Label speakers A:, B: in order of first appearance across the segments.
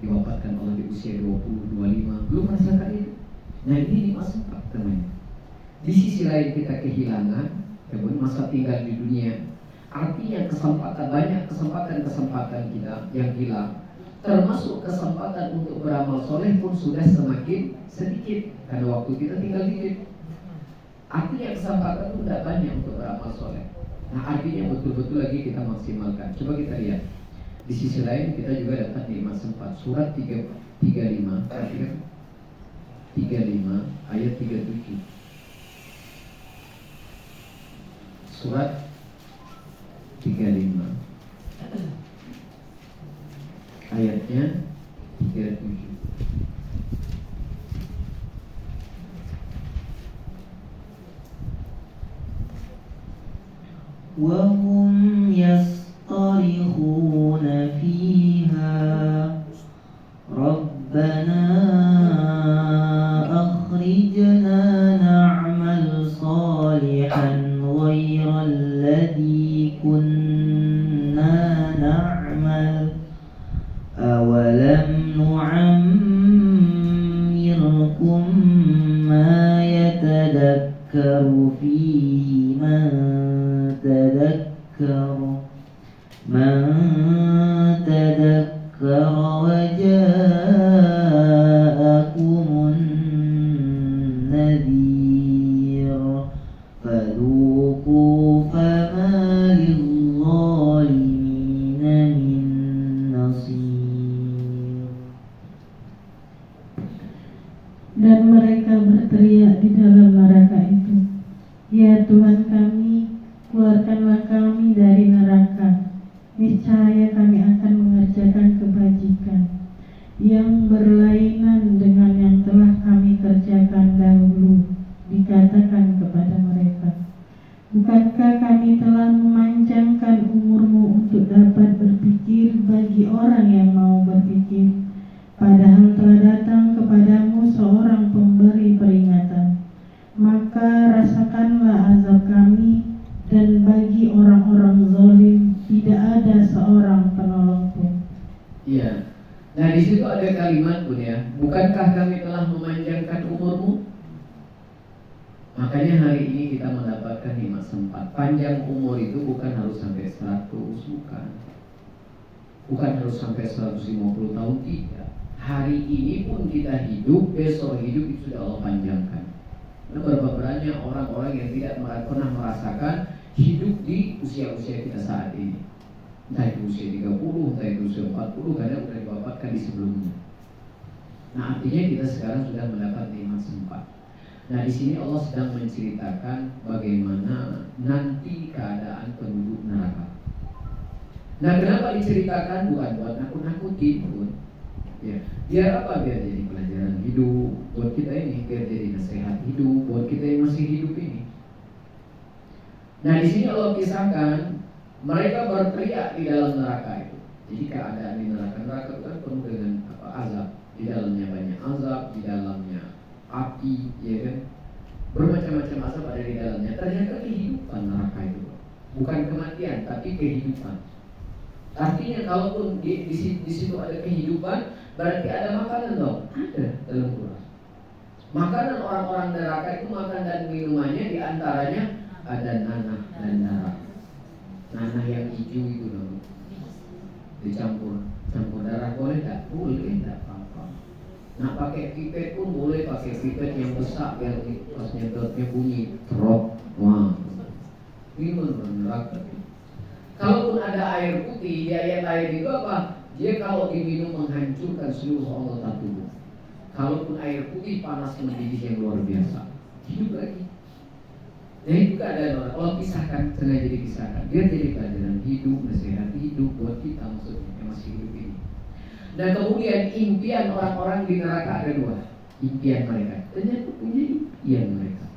A: diwafatkan Allah di usia 20, 25, belum merasakan itu. Nah ini masa namanya. Di sisi lain kita kehilangan masa tinggal di dunia. Artinya banyak kesempatan kita yang hilang. Termasuk kesempatan untuk beramal soleh pun sudah semakin sedikit karena waktu kita tinggal dikit. Artinya kesempatan itu tidak banyak untuk beramal soleh. Nah artinya betul-betul lagi kita maksimalkan. Coba kita lihat. Di sisi lain kita juga dapat nikmat sempat. Surat 35 ayat 37. Surat 35 ayatnya 37.
B: وهم يصطرخون فيها ربنا أخرجنا نعمل صالحا غير الذي كنا نعمل أولم نعمركم ما يتذكر فيه من تذكر وجاءكم النذير فذوقوا فما للظالمين من نصير.
C: Dan mereka berteriak di dalam neraka itu, ya Tuhan kami, keluarkanlah kami dari neraka. Niscaya kami akan mengerjakan kebajikan yang berlainan dengan yang telah kami kerjakan dahulu. Dikatakan kepada mereka, bukankah kami telah memanjangkan umurmu untuk dapat berpikir bagi orang yang mau berpikir? Padahal telah datang kepadamu seorang pemberi peringatan. Maka rasakanlah azab kami, dan bagi orang-orang zalim tidak ada seorang penolong pun.
A: Iya. Nah di situ ada kalimat pun ya. Bukankah kami telah memanjangkan umurmu? Makanya hari ini kita mendapatkan nikmat sempat. Panjang umur itu bukan harus sampai 100, bukan harus sampai 150 tahun, tidak. Hari ini pun kita hidup, besok hidup itu sudah Allah panjangkan. Nah, berapa banyak orang-orang yang tidak pernah merasakan hidup di usia-usia kita saat ini. Entah itu usia 30, entah itu usia 40, kadang sudah diwafatkan di sebelumnya. Nah artinya kita sekarang sudah mendapat nikmat sempat. Nah di sini Allah sedang menceritakan bagaimana nanti keadaan penduduk neraka. Nah kenapa diceritakan? Bukan buat nakut-nakutin pun. Ya, biar apa? Biar jadi pelajaran hidup buat kita ini, biar jadi nasihat hidup buat kita yang masih hidup ini. Nah di sini Allah kisahkan mereka berteriak di dalam neraka itu. Jadi keadaan di neraka itu kan penuh dengan azab. Di dalamnya banyak azab, di dalamnya api, ya kan? Bermacam-macam azab ada di dalamnya. Ternyata kehidupan neraka itu bukan kematian, tapi kehidupan. Artinya kalaupun di situ ada kehidupan, berarti ada makanan dong. Ada dalam Quran. Makanan orang-orang neraka itu makan dan minumannya diantaranya ada nanah dan darah. Nanah yang hijau itu dong. Campur darah boleh tak? Boleh, tak apa-apa. Nah pakai pipet pun boleh, pakai pipet yang besar biar pas nyedotnya bunyi trok. Wah, ini neraka. Kalaupun ada air putih, dia air itu apa? Dia kalau diminum menghancurkan seluruh anggota tubuh. Kalaupun air putih panas mendidih yang luar biasa, hidup lagi. Nah itu keadaan orang. Allah pisahkan, sengaja dipisahkan. Dia jadi pelajaran hidup, nasihat hidup buat kita maksudnya yang masih hidup ini. Dan kemudian impian orang-orang di neraka ada dua. Impian mereka, ternyata punya impian mereka.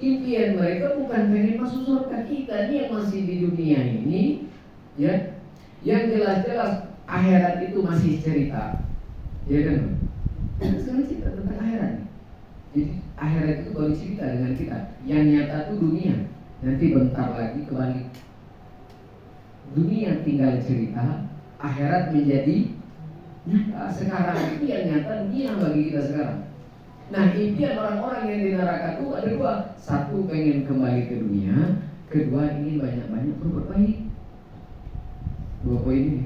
A: Impian mereka bukan pengen masuk surga. Kita ini yang masih di dunia ini, ya, yang jelas-jelas akhirat itu masih cerita, ya kan? Sekarang cerita tentang akhirat. Jadi akhirat itu baru cerita dengan kita. Yang nyata itu dunia. Nanti bentar lagi kembali. Dunia tinggal cerita, akhirat menjadi Nah, sekarang itu yang nyata dunia bagi kita sekarang. Nah, impian orang-orang yang di neraka itu ada dua. Satu, pengen kembali ke dunia. Kedua, ingin banyak-banyak berbuat baik. Dua poin ini.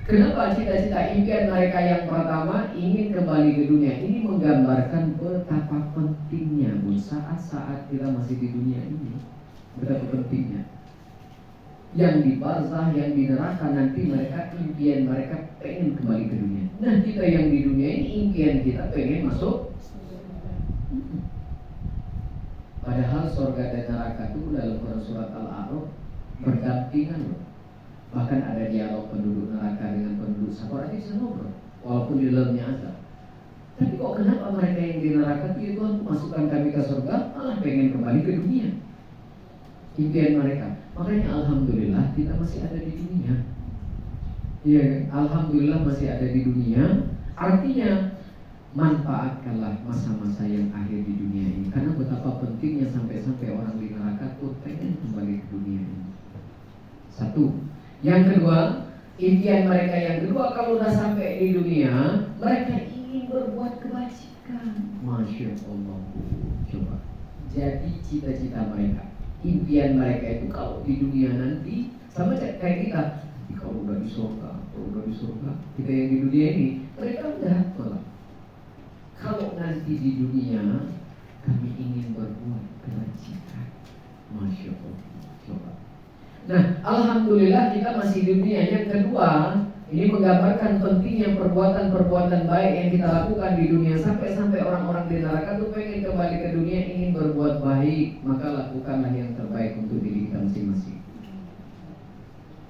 A: Kenapa cita-cita impian mereka yang pertama ingin kembali ke dunia? Ini menggambarkan betapa pentingnya saat-saat kita masih di dunia ini. Betapa pentingnya. Yang di barzah, yang di neraka nanti mereka impian mereka pengen kembali ke dunia. Nah, kita yang di dunia ini impian kita pengen masuk. Padahal surga dan neraka itu dalam Quran surat Al-A'raf berdampingan loh. Bahkan ada dialog penduduk neraka dengan penduduk surga aja bisa ngobrol, walaupun di dalamnya azab. Tapi kok kenapa mereka yang di neraka itu, ya Tuhan, masukkan kami ke surga, malah pengen kembali ke dunia? Impian mereka. Makanya alhamdulillah kita masih ada di dunia. Iya, alhamdulillah masih ada di dunia. Artinya manfaatkanlah masa-masa yang akhir di dunia ini. Karena betapa pentingnya sampai-sampai orang di neraka tuh pengen kembali ke dunia ini. Satu. Yang kedua, impian mereka yang kedua kalau udah sampai di dunia, mereka ingin berbuat kebajikan. Masya Allah. Coba. Jadi cita-cita mereka, impian mereka itu kalau di dunia nanti sama kayak kita. Kalau udah di surga, kita yang di dunia ini, mereka udah malah. Kalau nanti di dunia kami ingin berbuat kebajikan. Masya Allah. Coba. Nah, alhamdulillah kita masih di dunia. Yang kedua, ini menggambarkan pentingnya perbuatan-perbuatan baik yang kita lakukan di dunia. Sampai-sampai orang-orang di neraka tuh pengen kembali ke dunia, ingin berbuat baik. Maka lakukanlah yang terbaik untuk diri kita masing-masing.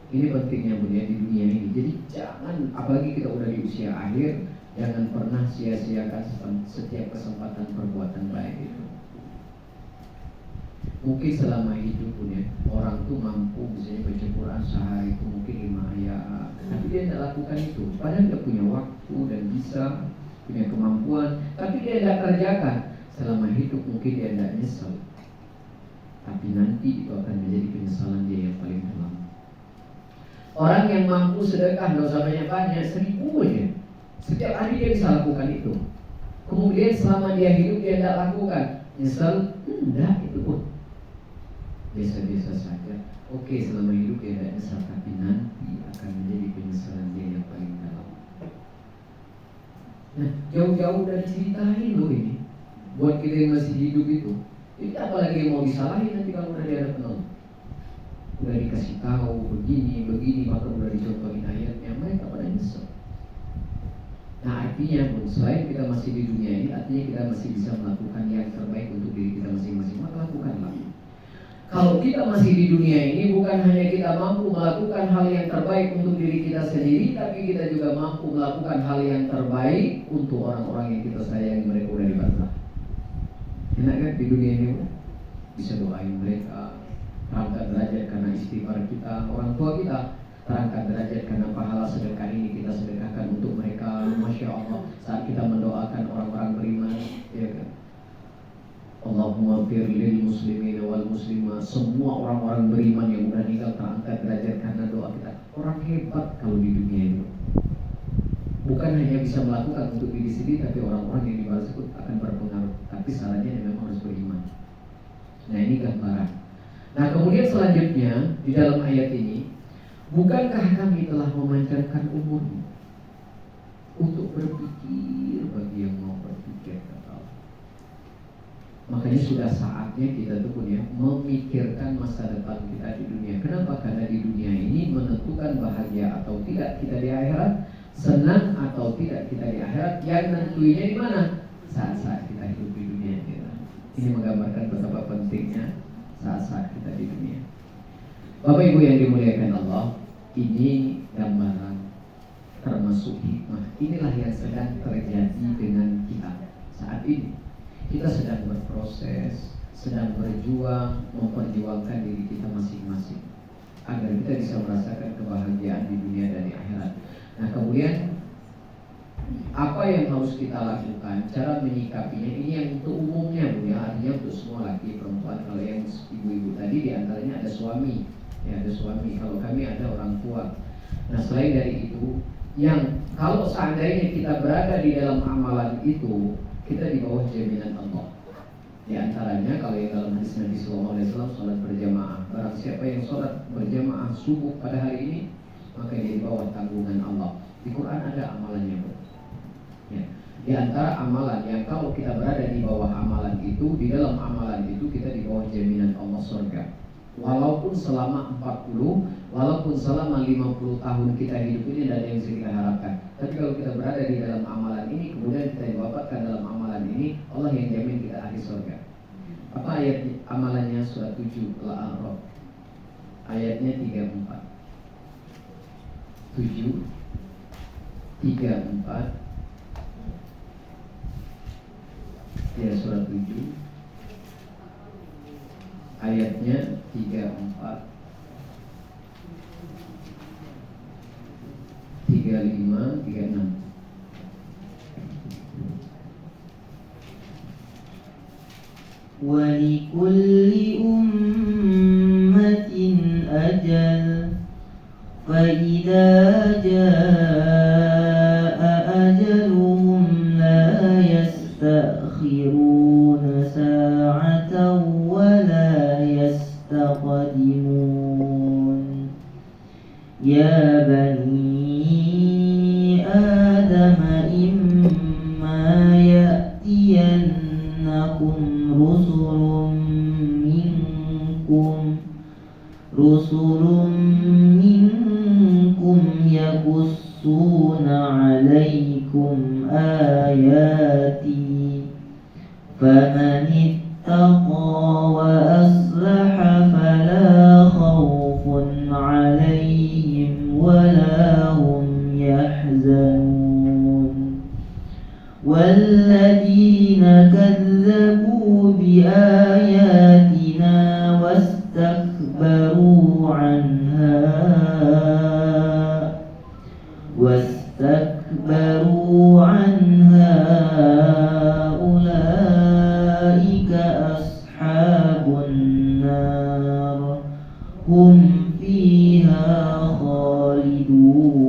A: Ini pentingnya dunia di dunia ini. Jadi jangan, apalagi kita udah di usia akhir, jangan pernah sia-siakan setiap kesempatan perbuatan baik itu. Mungkin selama hidup pun ya, orang tuh mampu misalnya baca Quran sehari itu mungkin 5 ayat, tapi dia tidak lakukan itu. Padahal dia punya waktu dan bisa, punya kemampuan, tapi dia tidak kerjakan. Selama hidup mungkin dia tidak nyesal, tapi nanti itu akan menjadi penyesalan dia yang paling dalam. Orang yang mampu sedekah, tidak usah banyak-banyak, 1000 aja, setiap hari dia bisa lakukan itu. Kemudian selama dia hidup dia tidak lakukan, nyesal? Enggak, itu pun biasa-biasa saja. Oke, selama hidup dia tidak nyesal, tapi nanti akan menjadi penyesalan dia yang paling dalam. Nah, jauh-jauh udah diceritain loh ini. Buat kita yang masih hidup itu, ini apalagi yang mau disalahin nanti kalau udah dia ada penolong. Udah dikasih tahu begini, bahkan udah dicontohin ayatnya, mereka pada nyesel. Nah, artinya pun selain kita masih di dunia ini, artinya kita masih bisa melakukan yang terbaik untuk diri kita masing-masing. Maka lakukanlah. Kalau kita masih di dunia ini, bukan hanya kita mampu melakukan hal yang terbaik untuk diri kita sendiri, tapi kita juga mampu melakukan hal yang terbaik untuk orang-orang yang kita sayangi, mereka udah di barzah. Enak kan di dunia ini? Bisa doain mereka, angkat derajat karena istighfar kita, orang tua kita terangkat derajat karena pahala sedekah ini kita sedekahkan untuk mereka. Masya Allah, saat kita mendoakan orang-orang beriman, ya kan, Allahumma firlil muslimin wal muslimah, semua orang-orang beriman yang udah meninggal terangkat derajat karena doa kita. Orang hebat kalau di dunia ini, bukan hanya bisa melakukan untuk diri sendiri, tapi orang-orang yang dibalas itu akan berpengaruh. Tapi syaratnya memang harus beriman. Nah, ini gambaran. Nah, kemudian selanjutnya di dalam ayat ini, bukankah kami telah memanjangkan umurmu untuk berpikir bagi yang mau berpikir, kata Allah. Makanya sudah saatnya kita tuh punya memikirkan masa depan kita di dunia. Kenapa? Karena di dunia ini menentukan bahagia atau tidak kita di akhirat, senang atau tidak kita di akhirat. Yang nentuinya di mana? Saat-saat kita hidup di dunia kita. Ini menggambarkan betapa pentingnya saat-saat kita di dunia. Bapak Ibu yang dimuliakan Allah, ini gambaran termasuk hikmah. Inilah yang sedang terjadi dengan kita saat ini. Kita sedang berproses, sedang berjuang, memperjuangkan diri kita masing-masing agar kita bisa merasakan kebahagiaan di dunia dan di akhirat. Nah, kemudian apa yang harus kita lakukan, cara menyikapinya, ini yang untuk umumnya Bu ya, artinya untuk semua laki perempuan. Kalau yang ibu-ibu tadi diantaranya ada suami, ya ada suami. Kalau kami ada orang tua. Nah selain dari itu, yang kalau seandainya kita berada di dalam amalan itu, kita di bawah jaminan Allah. Di antaranya kalau yang dalam hadis Nabi SAW, sholat berjamaah. Barang siapa yang sholat berjamaah subuh pada hari ini, maka dia di bawah tanggungan Allah. Di Quran ada amalannya, bro. Ya. Di antara amalan yang kalau kita berada di bawah amalan itu, di dalam amalan itu kita di bawah jaminan Allah surga. Walaupun selama 40, walaupun selama 50 tahun kita hidup ini tidak ada yang bisa kita harapkan. Tapi kalau kita berada di dalam amalan ini, kemudian kita diwafatkan dalam amalan ini, Allah yang jamin kita ahli surga. Apa ayat amalannya? Surat 7 Al-A'raf, ayatnya 34. 7 34 ya, surat 7 ayatnya 34 35 36.
B: ولكل أمة أجل فإذا جاء أجلهم لا يستأخرون ساعة ولا يستقدمون يا بني آدم إما يأتينكم رسل منكم يقصون عليكم آياتي فمن اتقى وأصلح فلا خوف عليهم ولا هم يحزنون والذين كذبوا بآياتنا واستكبروا عنها أولئك أصحاب النار هم فيها خالدون.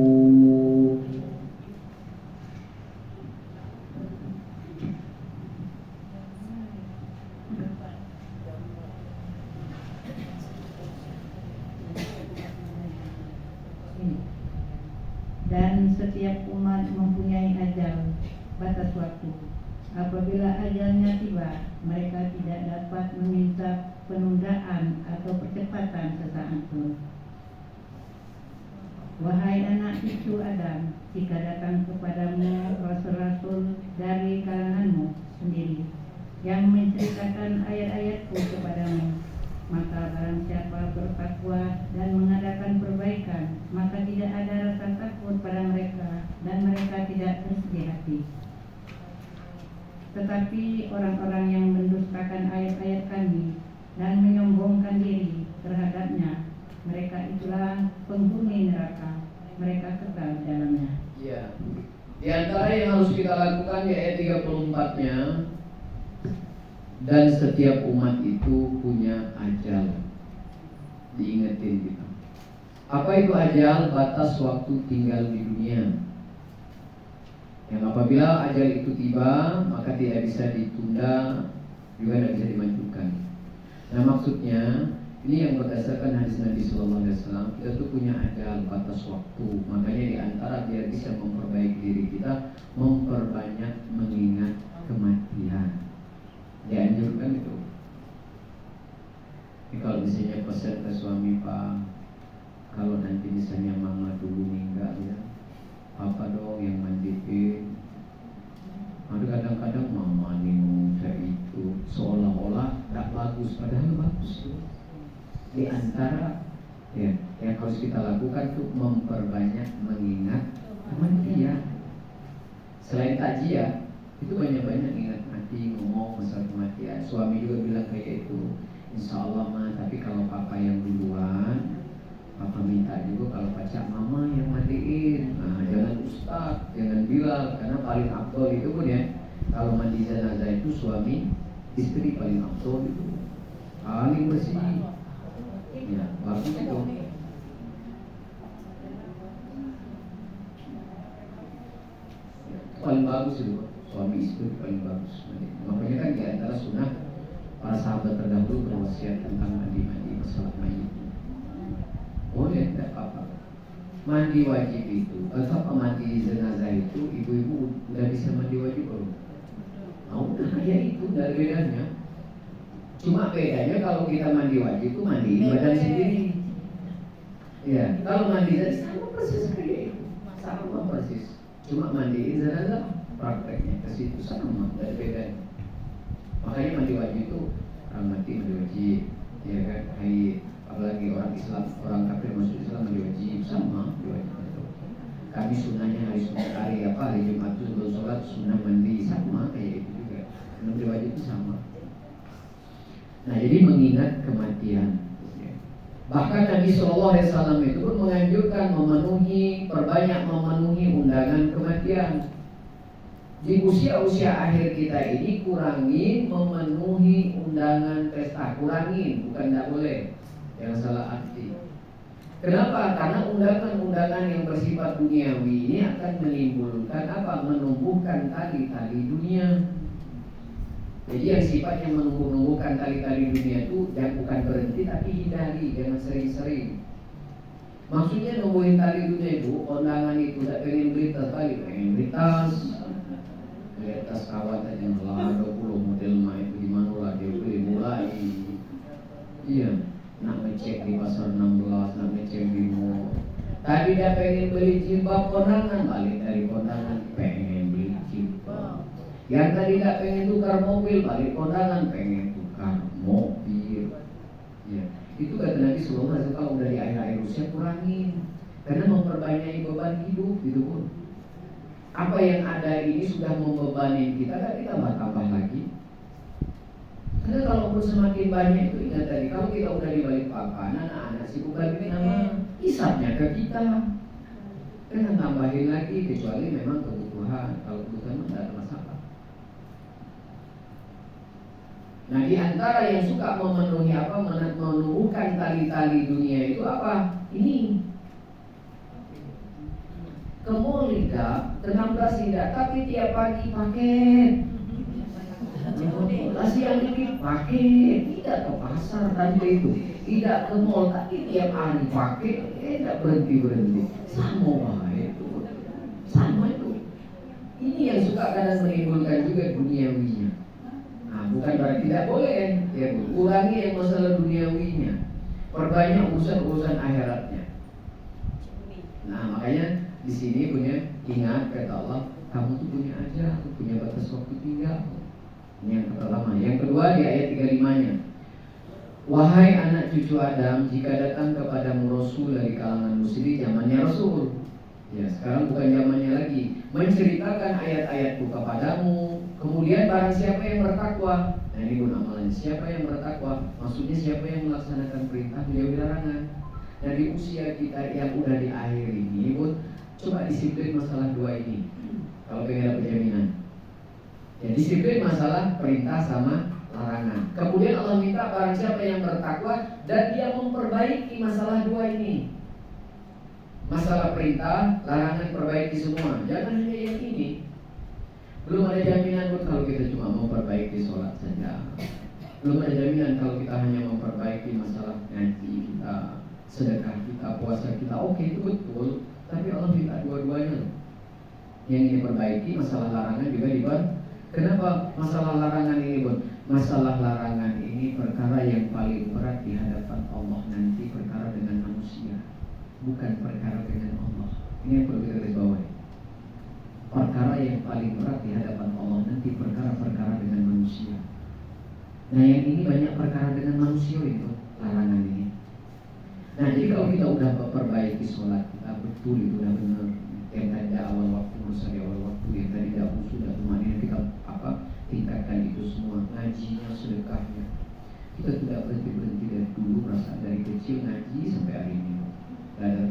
D: Dan setiap umat mempunyai ajal, batas waktu. Apabila ajalnya tiba, mereka tidak dapat meminta penundaan atau percepatan sesaat pun. Wahai anak cucu Adam, jika datang kepadamu rasul-rasul dari kalanganmu sendiri yang menceritakan ayat-ayatku kepadamu, maka barang siapa bertakwa dan mengadakan perbaikan, maka tidak ada rasa takut pada mereka dan mereka tidak bersedih hati. Tetapi orang-orang yang mendustakan ayat-ayat kami dan menyombongkan diri terhadapnya, mereka itulah penghuni neraka, mereka kekal di dalamnya.
A: Ya. Di antara yang harus kita lakukan di ayat 34-nya, dan setiap umat itu punya ajal. Diingetin kita. Apa itu ajal? Batas waktu tinggal di dunia. Yang apabila ajal itu tiba, maka tidak bisa ditunda, juga tidak bisa dimajukan. Nah maksudnya, ini yang berdasarkan hadis Nabi SAW, kita tuh punya ajal, batas waktu. Makanya di antara biar bisa memperbaiki diri kita, memperbanyak mengingat kematian. Dianjurkan itu. Ini kalau misalnya pesan ke suami, Pak, kalau nanti misalnya mama dulu meninggal ya, papa dong yang mandiin. Ada kadang-kadang mama minum teh itu seolah-olah tak bagus, padahal bagus tuh. Di antara ya, yang harus kita lakukan tuh memperbanyak mengingat kematian. Selain takziah, itu banyak-banyak ingat mati, ngomong masalah kematian. Suami juga bilang kayak itu, insya Allah mah, tapi kalau papa yang duluan, papa minta juga kalau pacar mama yang mandiin. Nah jangan ustaz, jangan Bilal, karena paling afdol itu pun ya, kalau mandi jenazah itu suami, istri paling afdol itu, paling bersih. Ya bagus itu. paling bagus itu, suami istri paling bagus. Makanya kan di antara sunnah para sahabat terdahulu berwasiat tentang mandi masalah mayit. Boleh, tidak apa-apa. Mandi wajib itu, atau mandi jenazah itu, ibu-ibu udah bisa mandi wajib belum? Udah kayak itu, dari bedanya. Cuma bedanya kalau kita mandi wajib itu mandiin badan sendiri. Ya, kalau mandi jenazah sama persis kayak itu, sama persis. Cuma mandiin jenazah prakteknya ke situ sama, dari bedanya. Makanya mandi wajib itu orang mati mandi wajib, ya kan? Haid, apalagi orang Islam, orang kafir masuk Islam mandi wajib sama mandi wajib. Kami sunnahnya hari hari Jumat itu sebelum sholat sunnah mandi sama kayak itu juga. Mandi wajib itu sama. Nah, jadi mengingat kematian. Bahkan Nabi SAW itu pun menganjurkan perbanyak memenuhi undangan kematian. Di usia-usia akhir kita ini kurangin memenuhi undangan pesta, kurangin, bukan tidak boleh, yang salah arti. Kenapa? Karena undangan-undangan yang bersifat duniawi ini akan menimbulkan apa? Menumbuhkan tali-tali dunia. Jadi yang sifatnya menumbuh-numbuhkan tali-tali dunia itu jangan bukan berhenti tapi hindari, jangan sering-sering. Maksudnya numbuhin tali dunia itu, undangan itu tidak pengen beli tas tali, pengen beli tas. Lihat tas kawan aja lah 20 model main di mana lah dia beli mulai. Iya, nak ngecek di pasar 16, nak ngecek di mall. Tadi dia pengen beli jilbab kondangan, balik dari kondangan pengen beli jilbab. Yang tadi tidak pengen tukar mobil, balik kondangan pengen tukar mobil. Ya, itu kata Nabi SAW, kalau udah di akhir-akhir usia kurangin, karena memperbanyak beban hidup gitu pun. Apa yang ada ini sudah membebani kita, kan kita tambah lagi. Karena kalaupun semakin banyak itu, ingat tadi, kalau kita udah di balik papan, anak-anak sibuk lagi nama hisapnya ke kita. Jangan tambahin lagi, kecuali memang kebutuhan. Kalau kebutuhan tidak ada masalah. Nah, di antara yang suka memenuhi menumbuhkan tali-tali dunia itu apa? Ini ke mall tidak, ke 16 tidak, tapi tiap pagi paket. Nasi yang ini paket, tidak ke pasar tadi itu, tidak ke mall, tapi tiap hari paket, tidak berhenti. Sama itu, sama itu. Ini yang suka kadang menimbulkan juga duniawinya. Nah, bukan berarti tidak boleh, ya kurangi yang masalah duniawinya, perbanyak urusan akhiratnya. Nah, makanya di sini punya ingat kata Allah, kamu tuh punya aja, punya batas waktu tinggal. Ini yang pertama. Yang kedua di ayat 35-nya. Wahai anak cucu Adam, jika datang kepadamu Rasul dari kalangan musyrik, zamannya Rasul. Ya, sekarang bukan zamannya lagi. Menceritakan ayat-ayatku kepadamu. Kemudian barang siapa yang bertakwa. Nah, ini pun amalan. Siapa yang bertakwa? Maksudnya siapa yang melaksanakan perintah menjauhi larangan. Dari usia kita yang udah di akhir ini pun coba disiplin masalah dua ini. Kalau pengen dapat jaminan. Ya, disiplin masalah perintah sama larangan. Kemudian Allah minta barang siapa yang bertakwa dan dia memperbaiki masalah dua ini. Masalah perintah, larangan perbaiki semua. Jangan hanya yang ini. Belum ada jaminan pun kalau kita cuma memperbaiki sholat saja. Belum ada jaminan kalau kita hanya memperbaiki masalah ngaji kita, sedekah kita, puasa kita. Oke, itu betul. Tapi Allah minta dua-duanya. Yang ini perbaiki, masalah larangan juga dibantu. Kenapa masalah larangan ini pun? Masalah larangan ini perkara yang paling berat di hadapan Allah nanti, perkara dengan manusia, bukan perkara dengan Allah. Ini yang perlu kita garis bawahi. Perkara yang paling berat di hadapan Allah nanti perkara-perkara dengan manusia. Nah, yang ini banyak perkara dengan manusia itu larangan ini. Nah, jadi kalau kita udah memperbaiki sholat kita betul, itu udah benar. Yang tadi awal waktu, di awal waktu, yang tadi dahulu sudah kemarin kita tingkatkan itu semua, ngajinya, sedekahnya. Kita tidak berhenti dari dulu, merasa dari kecil ngaji sampai hari ini. Gak ada